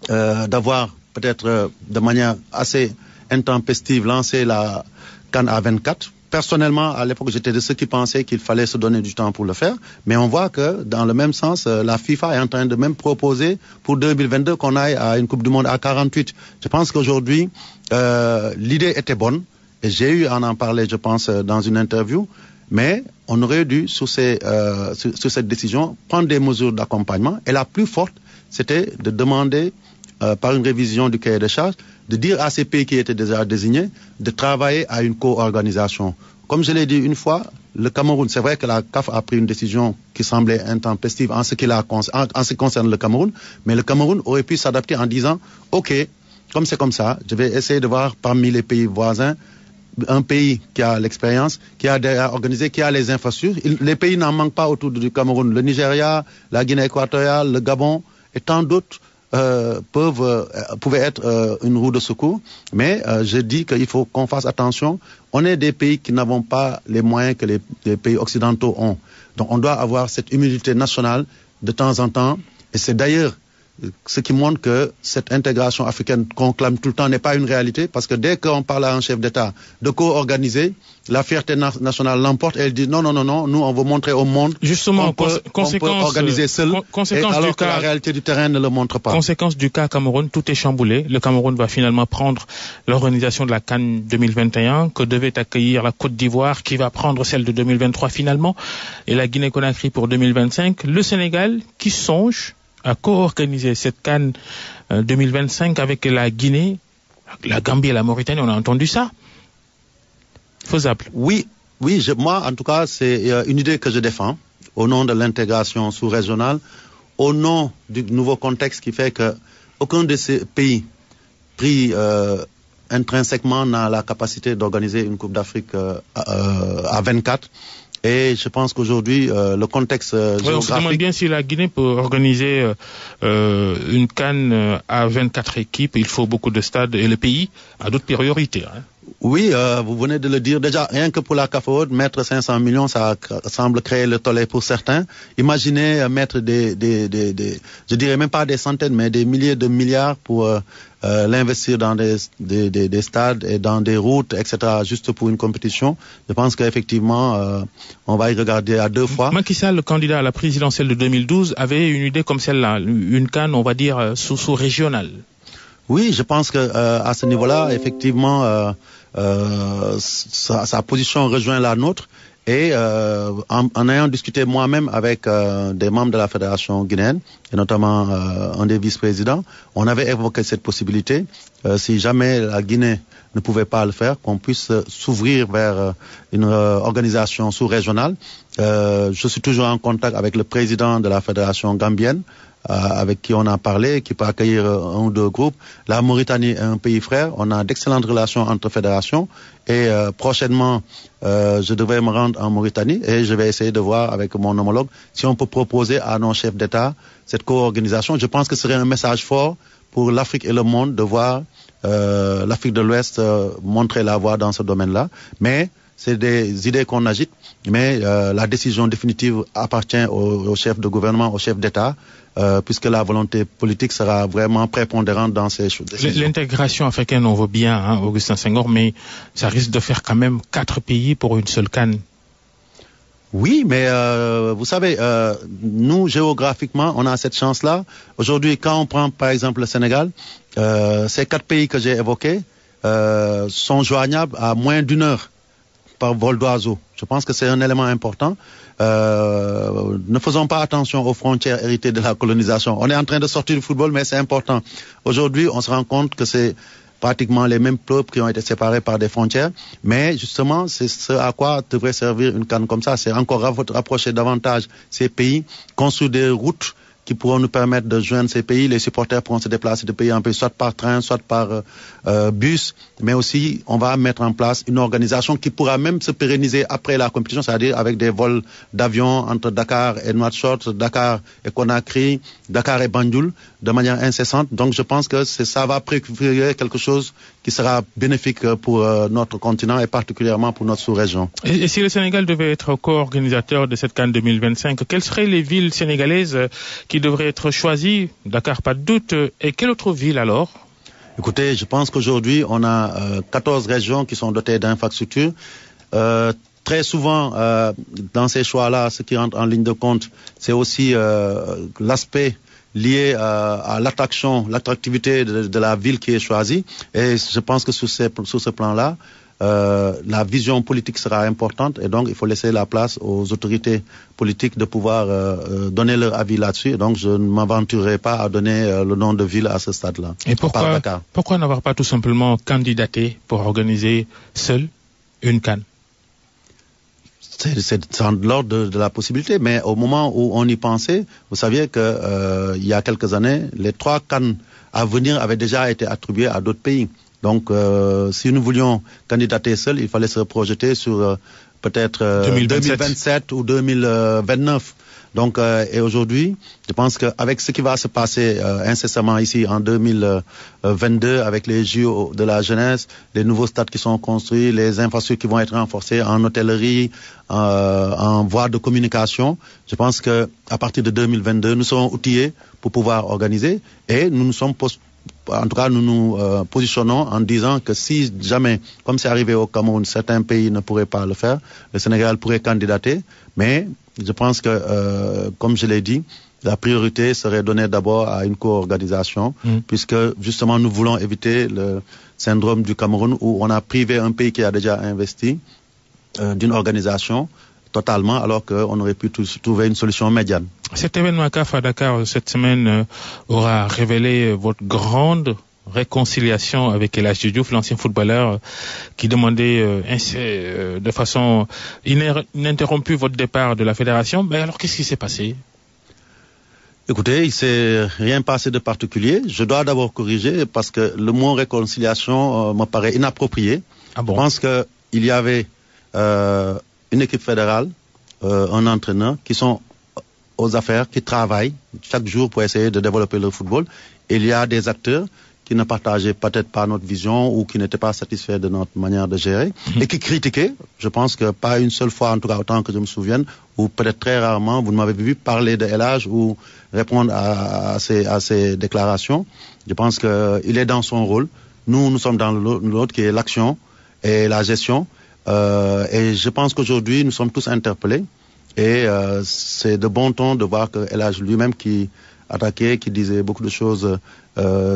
Speaker 2: d'avoir peut-être de manière assez intempestive lancé la CAN à 24. Personnellement, à l'époque, j'étais de ceux qui pensaient qu'il fallait se donner du temps pour le faire. Mais on voit que, dans le même sens, la FIFA est en train de même proposer pour 2022 qu'on aille à une Coupe du Monde à 48. Je pense qu'aujourd'hui, l'idée était bonne. Et j'ai eu à en parler, je pense, dans une interview. Mais on aurait dû, sur cette décision, prendre des mesures d'accompagnement. Et la plus forte, c'était de demander, par une révision du cahier de charges, de dire à ces pays qui étaient déjà désignés de travailler à une co-organisation. Comme je l'ai dit une fois, le Cameroun, c'est vrai que la CAF a pris une décision qui semblait intempestive en ce qui concerne le Cameroun, mais le Cameroun aurait pu s'adapter en disant, OK, comme c'est comme ça, je vais essayer de voir parmi les pays voisins un pays qui a l'expérience, qui a organisé, qui a les infrastructures. Les pays n'en manquent pas autour du Cameroun. Le Nigeria, la Guinée équatoriale, le Gabon et tant d'autres pouvaient être une roue de secours. Mais je dis qu'il faut qu'on fasse attention. On est des pays qui n'avons pas les moyens que les pays occidentaux ont. Donc on doit avoir cette humilité nationale de temps en temps. Et c'est d'ailleurs ce qui montre que cette intégration africaine qu'on clame tout le temps n'est pas une réalité, parce que dès qu'on parle à un chef d'État de co-organiser, la fierté nationale l'emporte et elle dit non, nous on veut montrer au monde
Speaker 1: justement
Speaker 2: qu'on peut organiser seul, alors que la réalité du terrain ne le montre pas.
Speaker 1: Conséquence du cas Cameroun, tout est chamboulé. Le Cameroun va finalement prendre l'organisation de la CAN 2021 que devait accueillir la Côte d'Ivoire, qui va prendre celle de 2023 finalement, et la Guinée-Conakry pour 2025. Le Sénégal qui songe à co-organiser cette CAN 2025 avec la Guinée, la Gambie et la Mauritanie, on a entendu ça. Faisable.
Speaker 2: Oui, moi en tout cas c'est une idée que je défends au nom de l'intégration sous-régionale, au nom du nouveau contexte qui fait que aucun de ces pays pris intrinsèquement n'a la capacité d'organiser une Coupe d'Afrique à 24. Et je pense qu'aujourd'hui, le contexte géographique...
Speaker 1: On se demande bien si la Guinée peut organiser une CAN à 24 équipes. Il faut beaucoup de stades et le pays a d'autres priorités. Hein.
Speaker 2: Oui, vous venez de le dire. Déjà, rien que pour la CAFOD, mettre 500 millions, ça semble créer le tollé pour certains. Imaginez mettre je dirais même pas des centaines, mais des milliers de milliards pour l'investir dans des stades et dans des routes, etc., juste pour une compétition. Je pense qu'effectivement, on va y regarder à deux fois.
Speaker 1: Macky Sall, le candidat à la présidentielle de 2012, avait une idée comme celle-là, une CAN, on va dire, sous-régionale.
Speaker 2: Oui, je pense que à ce niveau-là, effectivement, sa position rejoint la nôtre. Et en ayant discuté moi-même avec des membres de la Fédération guinéenne, et notamment un des vice-présidents, on avait évoqué cette possibilité, si jamais la Guinée ne pouvait pas le faire, qu'on puisse s'ouvrir vers une organisation sous-régionale. Je suis toujours en contact avec le président de la Fédération gambienne, avec qui on a parlé, qui peut accueillir un ou deux groupes. La Mauritanie est un pays frère, on a d'excellentes relations entre fédérations et prochainement je devrais me rendre en Mauritanie et je vais essayer de voir avec mon homologue si on peut proposer à nos chefs d'État cette co-organisation. Je pense que ce serait un message fort pour l'Afrique et le monde de voir l'Afrique de l'Ouest montrer la voie dans ce domaine-là. Mais c'est des idées qu'on agite, mais la décision définitive appartient aux chefs de gouvernement, aux chefs d'État, puisque la volonté politique sera vraiment prépondérante dans ces choses.
Speaker 1: L'intégration africaine, on veut bien, hein, Augustin Senghor, mais ça risque de faire quand même 4 pays pour une seule CAN.
Speaker 2: Oui, mais vous savez, nous, géographiquement, on a cette chance-là. Aujourd'hui, quand on prend par exemple le Sénégal, ces 4 pays que j'ai évoqués sont joignables à moins d'1 heure par vol d'oiseau. Je pense que c'est un élément important. Ne faisons pas attention aux frontières héritées de la colonisation. On est en train de sortir du football, mais c'est important. Aujourd'hui, on se rend compte que c'est pratiquement les mêmes peuples qui ont été séparés par des frontières. Mais justement, c'est ce à quoi devrait servir une CAN comme ça. C'est encore rapprocher davantage ces pays, construire des routes qui pourront nous permettre de joindre ces pays. Les supporters pourront se déplacer de pays en pays, soit par train, soit par bus. Mais aussi, on va mettre en place une organisation qui pourra même se pérenniser après la compétition, c'est-à-dire avec des vols d'avion entre Dakar et Nouakchott, Dakar et Conakry, Dakar et Banjul, de manière incessante. Donc je pense que ça va préfigurer quelque chose qui sera bénéfique pour notre continent et particulièrement pour notre sous-région.
Speaker 1: Et si le Sénégal devait être co-organisateur de cette CAN 2025, quelles seraient les villes sénégalaises qui devraient être choisies? Dakar, pas de doute. Et quelle autre ville alors?
Speaker 2: Écoutez, je pense qu'aujourd'hui, on a 14 régions qui sont dotées d'infrastructures. Très souvent, dans ces choix-là, ce qui rentre en ligne de compte, c'est aussi l'aspect lié à l'attractivité de la ville qui est choisie. Et je pense que sur ce plan-là, la vision politique sera importante et donc il faut laisser la place aux autorités politiques de pouvoir donner leur avis là-dessus. Et donc je ne m'aventurerai pas à donner le nom de ville à ce stade-là.
Speaker 1: Et pourquoi n'avoir pas tout simplement candidaté pour organiser seul une CAN?
Speaker 2: C'est en l'ordre de la possibilité, mais au moment où on y pensait, vous saviez que il y a quelques années, les 3 CAN à venir avaient déjà été attribués à d'autres pays. Donc, si nous voulions candidater seuls, il fallait se projeter sur peut-être 2027 ou 2029. Donc, et aujourd'hui, je pense qu'avec ce qui va se passer incessamment ici en 2022, avec les JO de la jeunesse, les nouveaux stades qui sont construits, les infrastructures qui vont être renforcées en hôtellerie, en voie de communication, je pense que à partir de 2022, nous serons outillés pour pouvoir organiser et nous nous sommes en tout cas, nous nous positionnons en disant que si jamais, comme c'est arrivé au Cameroun, certains pays ne pourraient pas le faire, le Sénégal pourrait candidater, mais je pense que, comme je l'ai dit, la priorité serait donnée d'abord à une co-organisation, puisque justement nous voulons éviter le syndrome du Cameroun où on a privé un pays qui a déjà investi d'une organisation totalement, alors qu'on aurait pu trouver une solution médiane.
Speaker 1: Cet événement à CAF à Dakar cette semaine aura révélé votre grande réconciliation avec El Hadji Diouf, l'ancien footballeur, qui demandait de façon ininterrompue votre départ de la fédération. Mais alors, qu'est-ce qui s'est passé?
Speaker 2: Écoutez, il s'est rien passé de particulier. Je dois d'abord corriger parce que le mot réconciliation me paraît inapproprié.
Speaker 1: Ah bon?
Speaker 2: Je pense qu'il y avait une équipe fédérale, un entraîneur qui sont aux affaires, qui travaillent chaque jour pour essayer de développer le football. Et il y a des acteurs qui ne partageaient peut-être pas notre vision ou qui n'étaient pas satisfaits de notre manière de gérer et qui critiquaient. Je pense que pas une seule fois, en tout cas autant que je me souvienne, ou peut-être très rarement, vous ne m'avez vu parler de El Hadji ou répondre à ces déclarations. Je pense qu'il est dans son rôle. Nous sommes dans l'autre qui est l'action et la gestion. Et je pense qu'aujourd'hui, nous sommes tous interpellés. Et c'est de bon ton de voir que El Hadji lui-même qui attaquait, qui disait beaucoup de choses,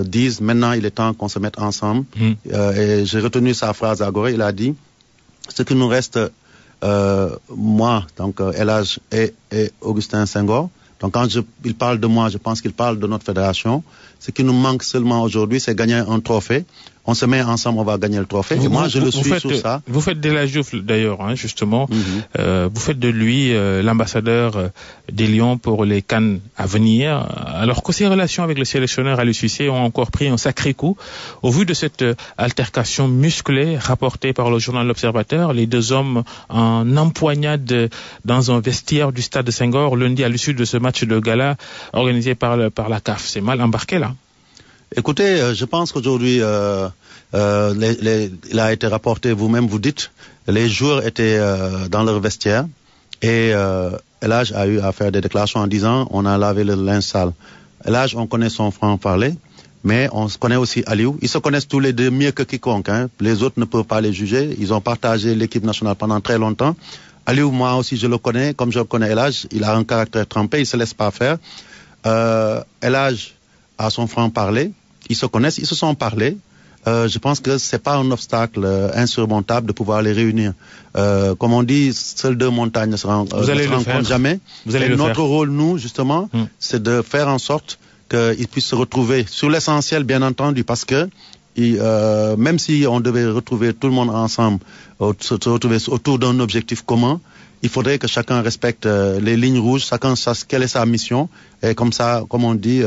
Speaker 2: disent maintenant il est temps qu'on se mette ensemble. Et j'ai retenu sa phrase à Gorée, il a dit ce qui nous reste, moi, donc El Hadji et Augustin Senghor. Donc quand il parle de moi, je pense qu'il parle de notre fédération. Ce qui nous manque seulement aujourd'hui, c'est gagner un trophée. On se met ensemble, on va gagner le trophée. Et moi, je le suis sur ça.
Speaker 1: Vous faites d'El Hadji Diouf, d'ailleurs, hein, justement. Vous faites de lui l'ambassadeur des Lions pour les CAN à venir. Alors que ses relations avec le sélectionneur Aliou Cissé ont encore pris un sacré coup. Au vu de cette altercation musclée rapportée par le journal L'Observateur, les deux hommes en empoignade dans un vestiaire du stade de Senghor lundi à l'issue de ce match de gala organisé par la CAF. C'est mal embarqué, là.
Speaker 2: Écoutez, je pense qu'aujourd'hui, il a été rapporté, vous-même vous dites, les joueurs étaient dans leur vestiaire et El Hadji a eu à faire des déclarations en disant on a lavé le linge sale. El Hadji, on connaît son franc-parler, mais on connaît aussi Aliou. Ils se connaissent tous les deux mieux que quiconque. Hein. Les autres ne peuvent pas les juger. Ils ont partagé l'équipe nationale pendant très longtemps. Aliou, moi aussi, je le connais. Comme je connais El Hadji, il a un caractère trempé, il se laisse pas faire. El Hadji à son franc-parler, ils se connaissent, ils se sont parlé. Je pense que c'est pas un obstacle insurmontable de pouvoir les réunir. Comme on dit, seules deux montagnes ne se rencontrent jamais. Et notre rôle, nous, justement, c'est de faire en sorte qu'ils puissent se retrouver sur l'essentiel, bien entendu, parce que même si on devait retrouver tout le monde ensemble, se retrouver autour d'un objectif commun, il faudrait que chacun respecte les lignes rouges, chacun sache quelle est sa mission, et comme ça, comme on dit,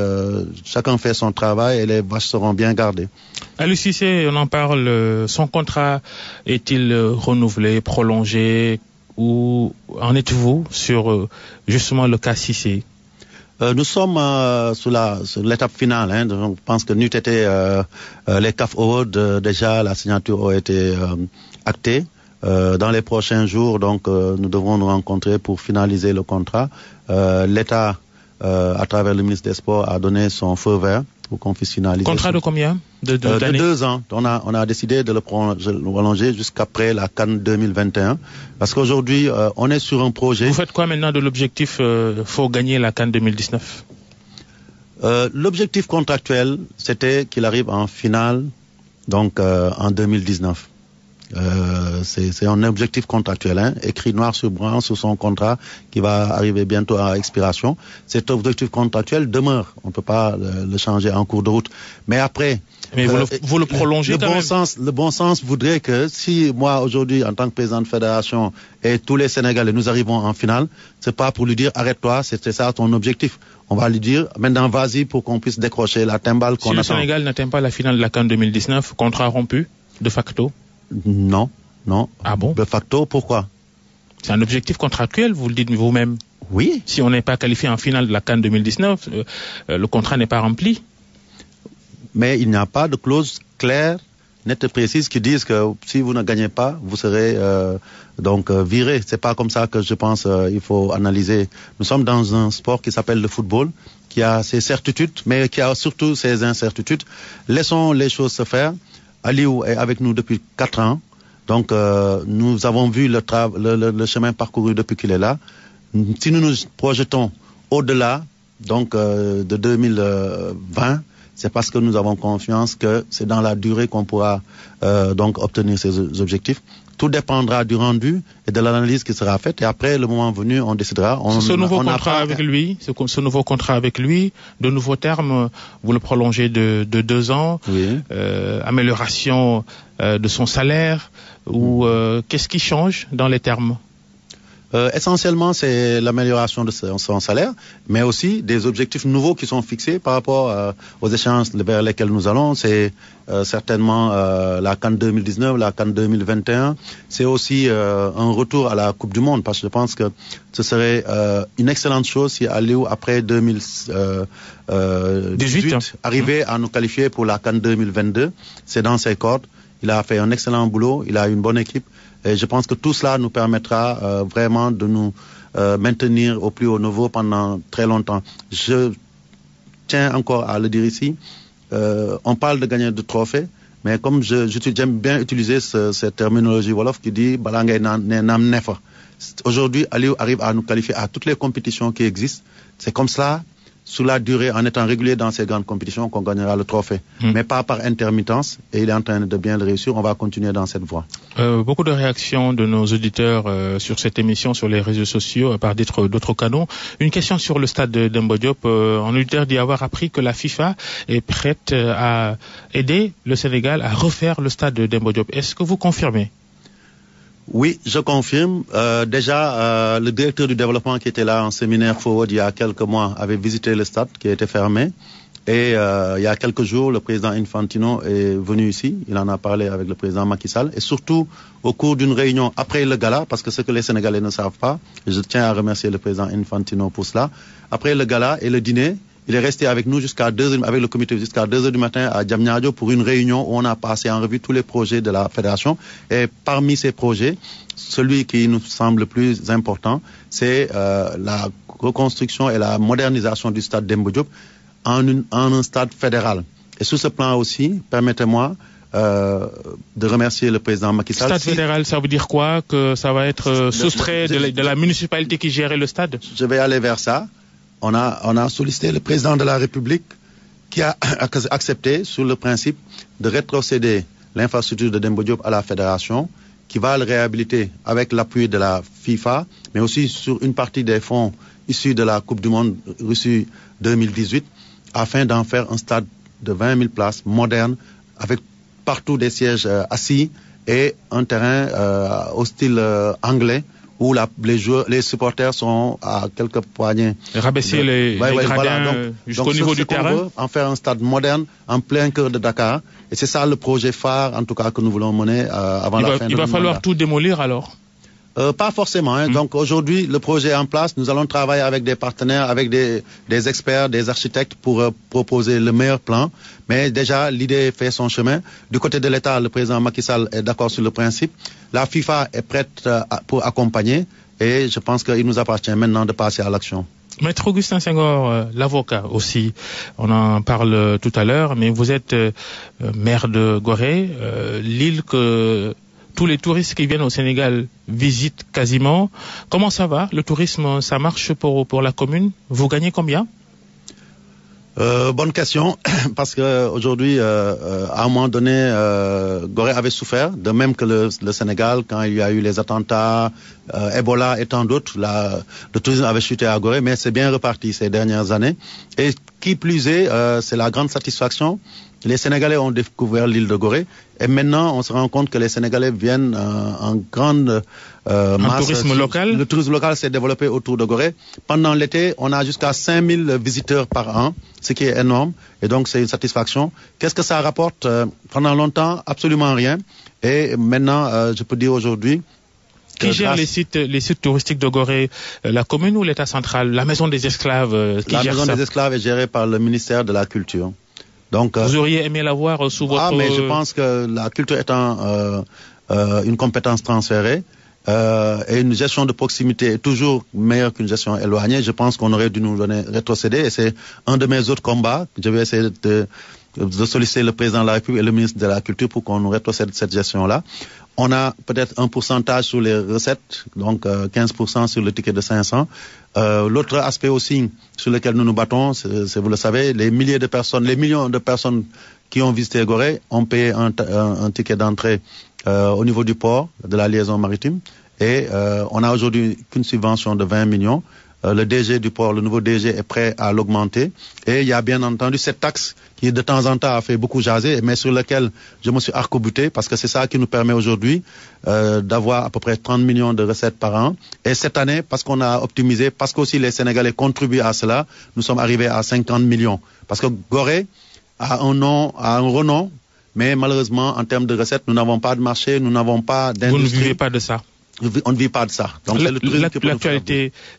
Speaker 2: chacun fait son travail et les vaches seront bien gardées.
Speaker 1: Aliou Cissé, on en parle, son contrat est-il renouvelé, prolongé, ou en êtes-vous sur justement le cas Cissé?
Speaker 2: Nous sommes sur l'étape finale. Hein, donc, je pense que n'eût été les CAF Awards, déjà la signature a été actée. Dans les prochains jours, donc, nous devrons nous rencontrer pour finaliser le contrat. L'État, à travers le ministre des Sports, a donné son feu vert pour qu'on puisse finaliser.
Speaker 1: Contrat de combien
Speaker 2: de 2 ans. On a décidé de le prolonger jusqu'après la CAN 2021. Parce qu'aujourd'hui, on est sur un projet.
Speaker 1: Vous faites quoi maintenant de l'objectif faut gagner la CAN 2019?
Speaker 2: L'objectif contractuel, c'était qu'il arrive en finale, donc en 2019. C'est un objectif contractuel, hein, écrit noir sur blanc sur son contrat qui va arriver bientôt à expiration. Cet objectif contractuel demeure. On ne peut pas le changer en cours de route. Mais après...
Speaker 1: Mais vous le prolongez quand même.
Speaker 2: Le bon sens voudrait que si moi aujourd'hui en tant que président de fédération et tous les Sénégalais nous arrivons en finale, c'est pas pour lui dire arrête-toi, c'était ça ton objectif. On va lui dire maintenant vas-y pour qu'on puisse décrocher la timbale qu'on attend.
Speaker 1: Si le Sénégal n'atteint pas la finale de la CAN 2019, contrat rompu de facto?
Speaker 2: Non.
Speaker 1: Ah bon?
Speaker 2: De facto, pourquoi?
Speaker 1: C'est un objectif contractuel, vous le dites vous-même.
Speaker 2: Oui.
Speaker 1: Si on n'est pas qualifié en finale de la CAN 2019, le contrat n'est pas rempli.
Speaker 2: Mais il n'y a pas de clause claire, nette et précise qui disent que si vous ne gagnez pas, vous serez viré. C'est pas comme ça que je pense il faut analyser. Nous sommes dans un sport qui s'appelle le football, qui a ses certitudes, mais qui a surtout ses incertitudes. Laissons les choses se faire. Aliou est avec nous depuis 4 ans. Donc, nous avons vu le chemin parcouru depuis qu'il est là. Si nous nous projetons au-delà, donc, de 2020, c'est parce que nous avons confiance que c'est dans la durée qu'on pourra, obtenir ces objectifs. Tout dépendra du rendu et de l'analyse qui sera faite. Et après, le moment venu, on décidera.
Speaker 1: Ce nouveau contrat avec lui, de nouveaux termes, vous le prolongez de 2 ans.
Speaker 2: Oui.
Speaker 1: Amélioration de son salaire ou qu'est-ce qui change dans les termes?
Speaker 2: Essentiellement, c'est l'amélioration de son salaire, mais aussi des objectifs nouveaux qui sont fixés par rapport aux échéances vers lesquelles nous allons. C'est certainement la CAN 2019, la CAN 2021. C'est aussi un retour à la Coupe du Monde, parce que je pense que ce serait une excellente chose si Aliou, après 2018, arrivait à nous qualifier pour la CAN 2022. C'est dans ses cordes. Il a fait un excellent boulot, il a une bonne équipe. Et je pense que tout cela nous permettra vraiment de nous maintenir au plus haut niveau pendant très longtemps. Je tiens encore à le dire ici, on parle de gagner de trophées, mais comme j'aime bien utiliser cette terminologie wolof qui dit « balangay nam nefa ». Aujourd'hui, Aliou arrive à nous qualifier à toutes les compétitions qui existent. C'est comme cela, sous la durée, en étant régulier dans ces grandes compétitions, qu'on gagnera le trophée. Mais pas par intermittence, et il est en train de bien le réussir. On va continuer dans cette voie.
Speaker 1: Beaucoup de réactions de nos auditeurs sur cette émission, sur les réseaux sociaux, par d'autres canaux. Une question sur le stade de Demba Diop. Un auditeur dit avoir appris que la FIFA est prête à aider le Sénégal à refaire le stade de Demba Diop. Est-ce que vous confirmez?
Speaker 2: Oui, je confirme. Déjà, le directeur du développement qui était là en séminaire Forward il y a quelques mois avait visité le stade qui était fermé. Et il y a quelques jours, le président Infantino est venu ici. Il en a parlé avec le président Macky Sall. Et surtout, au cours d'une réunion après le gala, parce que ce que les Sénégalais ne savent pas, et je tiens à remercier le président Infantino pour cela. Après le gala et le dîner, il est resté avec nous avec le comité jusqu'à 2h du matin à Diamniadio pour une réunion où on a passé en revue tous les projets de la fédération. Et parmi ces projets, celui qui nous semble le plus important, c'est la reconstruction et la modernisation du stade Demba Diop en un stade fédéral. Et sur ce plan aussi, permettez-moi de remercier le président Macky Sall.
Speaker 1: Stade fédéral, ça veut dire quoi? Que ça va être soustrait de la municipalité qui gérait le stade?
Speaker 2: Je vais aller vers ça. On a sollicité le président de la République qui a accepté sur le principe de rétrocéder l'infrastructure de Demba Diop à la fédération, qui va le réhabiliter avec l'appui de la FIFA, mais aussi sur une partie des fonds issus de la Coupe du Monde Russie 2018, afin d'en faire un stade de 20 000 places moderne, avec partout des sièges assis et un terrain au style anglais, où les supporters sont à quelques poignées.
Speaker 1: Rabaisser les gradins voilà, jusqu'au niveau du terrain.
Speaker 2: On veut en faire un stade moderne en plein cœur de Dakar. Et c'est ça le projet phare, en tout cas, que nous voulons mener avant la fin de l'année.
Speaker 1: Il va falloir tout démolir alors?
Speaker 2: Pas forcément. Hein. Donc aujourd'hui, le projet est en place. Nous allons travailler avec des partenaires, avec des experts, des architectes pour proposer le meilleur plan. Mais déjà, l'idée fait son chemin. Du côté de l'État, le président Macky Sall est d'accord sur le principe. La FIFA est prête pour accompagner. Et je pense qu'il nous appartient maintenant de passer à l'action.
Speaker 1: Maître Augustin Senghor, l'avocat aussi, on en parle tout à l'heure, mais vous êtes maire de Gorée, l'île que tous les touristes qui viennent au Sénégal visitent quasiment. Comment ça va? Le tourisme, ça marche pour la commune? Vous gagnez combien?
Speaker 2: Bonne question, parce que aujourd'hui, à un moment donné, Gorée avait souffert, de même que le Sénégal, quand il y a eu les attentats, Ebola et tant d'autres, le tourisme avait chuté à Gorée, mais c'est bien reparti ces dernières années. Et qui plus est, c'est la grande satisfaction. Les Sénégalais ont découvert l'île de Gorée et maintenant on se rend compte que les Sénégalais viennent en grande masse.
Speaker 1: Un tourisme local.
Speaker 2: Le tourisme local s'est développé autour de Gorée. Pendant l'été, on a jusqu'à 5000 visiteurs par an, ce qui est énorme et donc c'est une satisfaction. Qu'est-ce que ça rapporte? Pendant longtemps, absolument rien. Et maintenant, je peux dire aujourd'hui...
Speaker 1: Qui gère les sites touristiques de Gorée? La commune ou l'État central? La maison des esclaves qui gère ça?
Speaker 2: La maison des esclaves est gérée par le ministère de la Culture. Donc,
Speaker 1: vous auriez aimé l'avoir sous votre...
Speaker 2: mais je pense que la culture étant une compétence transférée et une gestion de proximité est toujours meilleure qu'une gestion éloignée, je pense qu'on aurait dû nous donner rétrocéder et c'est un de mes autres combats. Je vais essayer de solliciter le président de la République et le ministre de la Culture pour qu'on nous rétrocède cette gestion-là. On a peut-être un pourcentage sur les recettes, donc 15% sur le ticket de 500. L'autre aspect aussi sur lequel nous nous battons, c'est vous le savez, les millions de personnes qui ont visité Gorée ont payé un ticket d'entrée au niveau du port de la liaison maritime. Et on a aujourd'hui qu'une subvention de 20 millions. Le DG du port, le nouveau DG est prêt à l'augmenter. Et il y a bien entendu cette taxe qui de temps en temps a fait beaucoup jaser, mais sur laquelle je me suis arc-bouté parce que c'est ça qui nous permet aujourd'hui d'avoir à peu près 30 millions de recettes par an. Et cette année, parce qu'on a optimisé, parce qu'aussi les Sénégalais contribuent à cela, nous sommes arrivés à 50 millions. Parce que Gorée a un renom, mais malheureusement, en termes de recettes, nous n'avons pas de marché, nous n'avons pas d'industrie.
Speaker 1: Vous ne vivez pas de ça?
Speaker 2: On ne vit pas de ça. Donc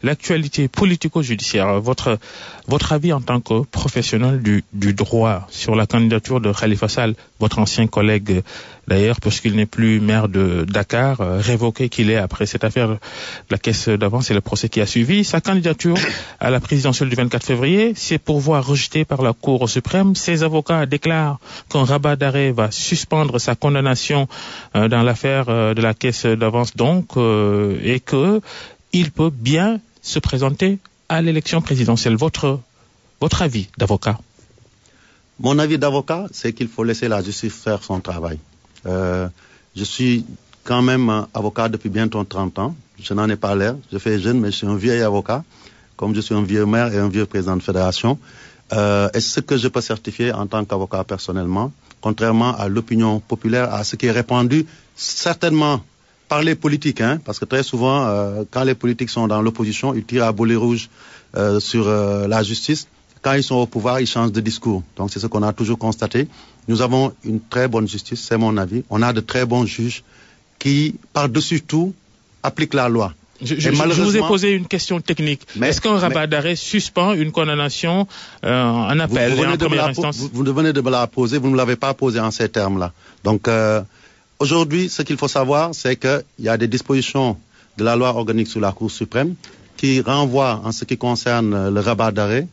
Speaker 1: l'actualité politico-judiciaire, votre avis en tant que professionnel du droit sur la candidature de Khalifa Sall, votre ancien collègue d'ailleurs, puisqu'il n'est plus maire de Dakar, révoqué qu'il est après cette affaire de la caisse d'avance et le procès qui a suivi. Sa candidature à la présidentielle du 24 février, c'est pourvoi rejeté par la Cour suprême. Ses avocats déclarent qu'un rabat d'arrêt va suspendre sa condamnation dans l'affaire de la caisse d'avance donc, et que il peut bien se présenter à l'élection présidentielle. Votre avis d'avocat?
Speaker 2: Mon avis d'avocat, c'est qu'il faut laisser la justice faire son travail. Je suis quand même avocat depuis bientôt 30 ans. Je n'en ai pas l'air. Je fais jeune, mais je suis un vieil avocat, comme je suis un vieux maire et un vieux président de fédération. Et ce que je peux certifier en tant qu'avocat personnellement, contrairement à l'opinion populaire, à ce qui est répandu certainement par les politiques, parce que très souvent, quand les politiques sont dans l'opposition, ils tirent à boulet rouge sur la justice. Quand ils sont au pouvoir, ils changent de discours. Donc c'est ce qu'on a toujours constaté. Nous avons une très bonne justice, c'est mon avis. On a de très bons juges qui, par-dessus tout, appliquent la loi.
Speaker 1: Je vous ai posé une question technique. Est-ce qu'un rabat d'arrêt suspend une condamnation en appel et en première instance?
Speaker 2: Vous venez de me la poser, vous ne me l'avez pas posée en ces termes-là. Donc aujourd'hui, ce qu'il faut savoir, c'est qu'il y a des dispositions de la loi organique sur la Cour suprême qui renvoient, en ce qui concerne le rabat d'arrêt,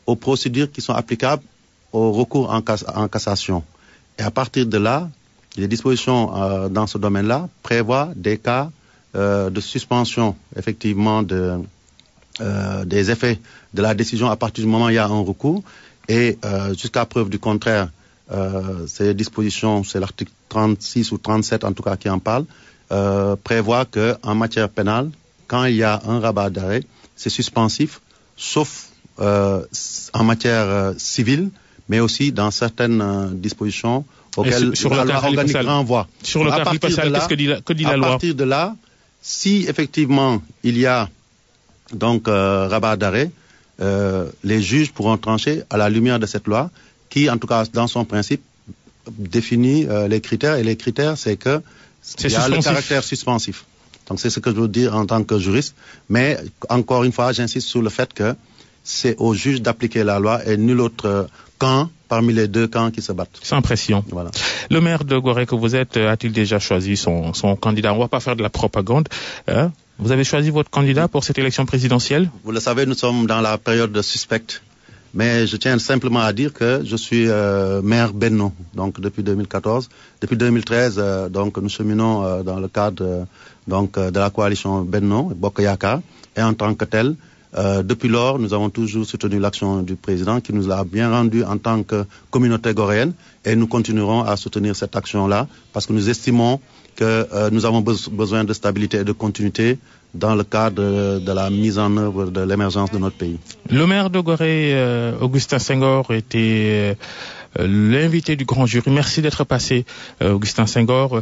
Speaker 2: aux procédures qui sont applicables au recours en cassation. Et à partir de là, les dispositions dans ce domaine-là prévoient des cas de suspension, effectivement, des effets de la décision à partir du moment où il y a un recours. Et jusqu'à preuve du contraire, ces dispositions, c'est l'article 36 ou 37 en tout cas qui en parle, prévoit qu'en matière pénale, quand il y a un rabat d'arrêt, c'est suspensif, sauf en matière civile, mais aussi dans certaines dispositions auxquelles la loi organique renvoie.
Speaker 1: Sur le cas Khalifa Sall, qu'est-ce que dit la loi?
Speaker 2: À partir de là, si effectivement il y a donc rabat d'arrêt, les juges pourront trancher à la lumière de cette loi qui, en tout cas dans son principe, définit les critères. Et les critères, c'est que il y a le caractère suspensif. Donc c'est ce que je veux dire en tant que juriste. Mais encore une fois, j'insiste sur le fait que c'est aux juges d'appliquer la loi et nul autre camp parmi les deux camps qui se battent.
Speaker 1: Sans pression.
Speaker 2: Voilà.
Speaker 1: Le maire de Gorée que vous êtes a-t-il déjà choisi son candidat? On ne va pas faire de la propagande. Vous avez choisi votre candidat pour cette élection présidentielle?
Speaker 2: Vous le savez, nous sommes dans la période de suspecte. Mais je tiens simplement à dire que je suis maire Benno, donc depuis 2014. Depuis 2013, donc nous cheminons dans le cadre de la coalition Benno, Bokk Yakaar. Et en tant que tel, Depuis lors, nous avons toujours soutenu l'action du président qui nous a bien rendu en tant que communauté goréenne et nous continuerons à soutenir cette action-là parce que nous estimons que nous avons besoin de stabilité et de continuité dans le cadre de la mise en œuvre de l'émergence de notre pays.
Speaker 1: Le maire de Gorée, Augustin Senghor, était l'invité du grand jury. Merci d'être passé, Augustin Senghor.